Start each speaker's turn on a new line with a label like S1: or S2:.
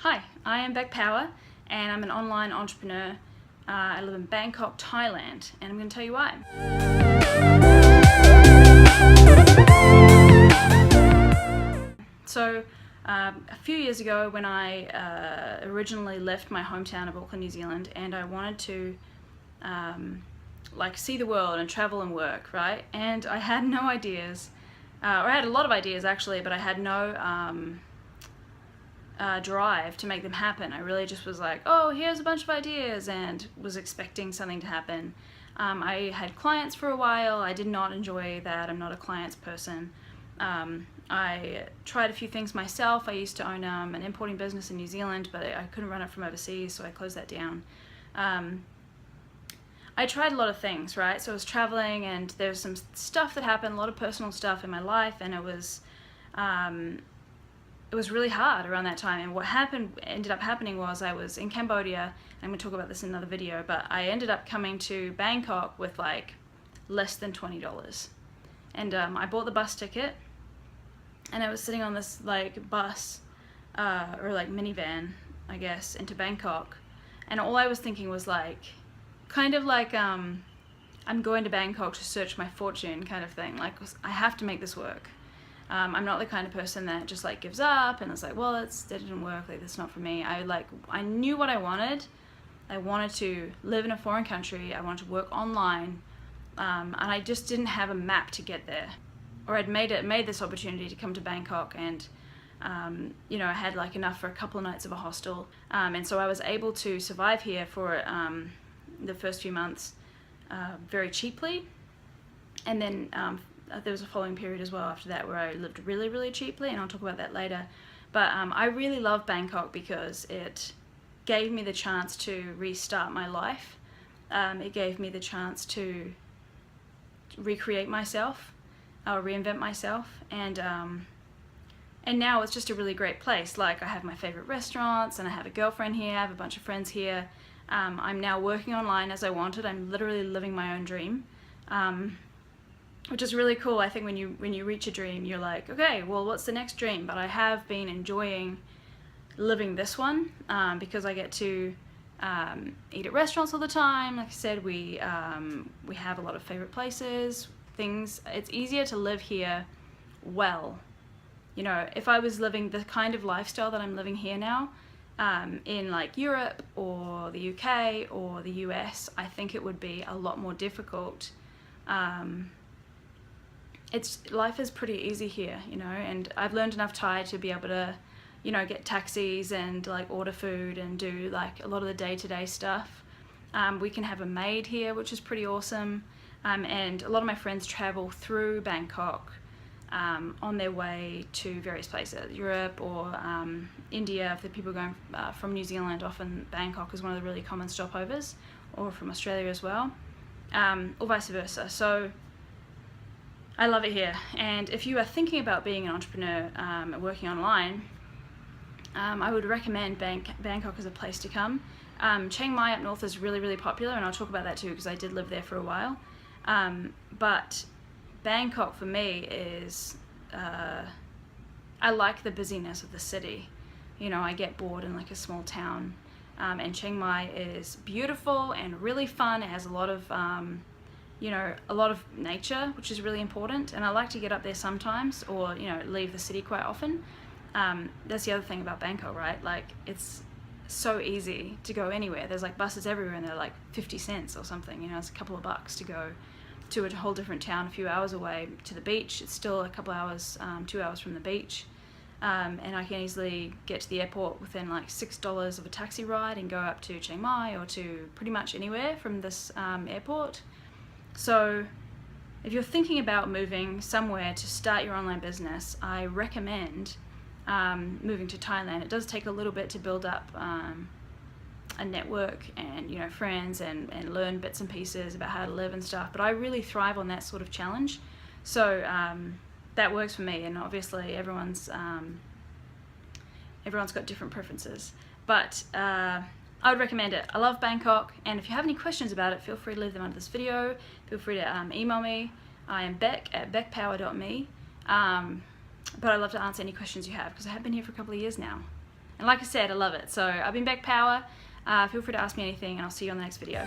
S1: Hi, I am Beck Power and I'm an online entrepreneur. I live in Bangkok, Thailand, and I'm going to tell you why. So, a few years ago when I originally left my hometown of Auckland, New Zealand, and I wanted to see the world and travel and work, right? And I had no ideas, or I had a lot of ideas actually, but I had no drive to make them happen. I really just was like, oh, here's a bunch of ideas, and was expecting something to happen. I had clients for a while. I did not enjoy that. I'm not a clients person. I tried a few things myself. I used to own an importing business in New Zealand, but I couldn't run it from overseas, so I closed that down. I tried a lot of things, right? So I was traveling, and there was some stuff that happened, a lot of personal stuff in my life, and it was really hard around that time. And what ended up happening was I was in Cambodia, and I'm going to talk about this in another video, but I ended up coming to Bangkok with like less than $20. And I bought the bus ticket, and I was sitting on this like bus or like minivan, I guess, into Bangkok, and all I was thinking was like kind of like I'm going to Bangkok to search my fortune kind of thing. Like, I have to make this work. I'm not the kind of person that just like gives up and is like, well, that didn't work, like that's not for me. I knew what I wanted. I wanted to live in a foreign country. I wanted to work online, and I just didn't have a map to get there. Or I'd made this opportunity to come to Bangkok, and I had like enough for a couple of nights of a hostel, and so I was able to survive here for the first few months very cheaply, and then there was a following period as well after that where I lived really, really cheaply, and I'll talk about that later. But I really love Bangkok because it gave me the chance to restart my life. It gave me the chance to recreate myself, reinvent myself, and now it's just a really great place. Like, I have my favorite restaurants, and I have a girlfriend here, I have a bunch of friends here. I'm now working online as I wanted. I'm literally living my own dream. Which is really cool. I think when you reach a dream, you're like, okay, well, what's the next dream? But I have been enjoying living this one because I get to eat at restaurants all the time. Like I said, we have a lot of favorite places, things. It's easier to live here well. You know, if I was living the kind of lifestyle that I'm living here now, in like Europe or the UK or the US, I think it would be a lot more difficult. Life is pretty easy here, and I've learned enough Thai to be able to, get taxis and like order food and do like a lot of the day-to-day stuff. We can have a maid here, which is pretty awesome, and a lot of my friends travel through Bangkok on their way to various places, Europe or India. If the people going from New Zealand, often Bangkok is one of the really common stopovers, or from Australia as well, or vice versa. So I love it here, and if you are thinking about being an entrepreneur working online, I would recommend Bangkok as a place to come. Chiang Mai up north is really, really popular, and I'll talk about that too because I did live there for a while. But Bangkok for me is, I like the busyness of the city. I get bored in like a small town, and Chiang Mai is beautiful and really fun. It has a lot of a lot of nature, which is really important, and I like to get up there sometimes, or leave the city quite often. That's the other thing about Bangkok, right? Like, it's so easy to go anywhere. There's like buses everywhere, and they're like 50 cents or something. It's a couple of bucks to go to a whole different town a few hours away to the beach. It's still a couple hours, 2 hours from the beach, and I can easily get to the airport within like $6 of a taxi ride and go up to Chiang Mai or to pretty much anywhere from this airport. So if you're thinking about moving somewhere to start your online business, I recommend moving to Thailand. It does take a little bit to build up a network and friends and learn bits and pieces about how to live and stuff, but I really thrive on that sort of challenge. So that works for me, and obviously everyone's got different preferences, but I would recommend it. I love Bangkok, and if you have any questions about it, feel free to leave them under this video. Feel free to email me. I am beck@beckpower.me, but I'd love to answer any questions you have because I have been here for a couple of years now. And like I said, I love it. So I've been Back Power. Feel free to ask me anything, and I'll see you on the next video.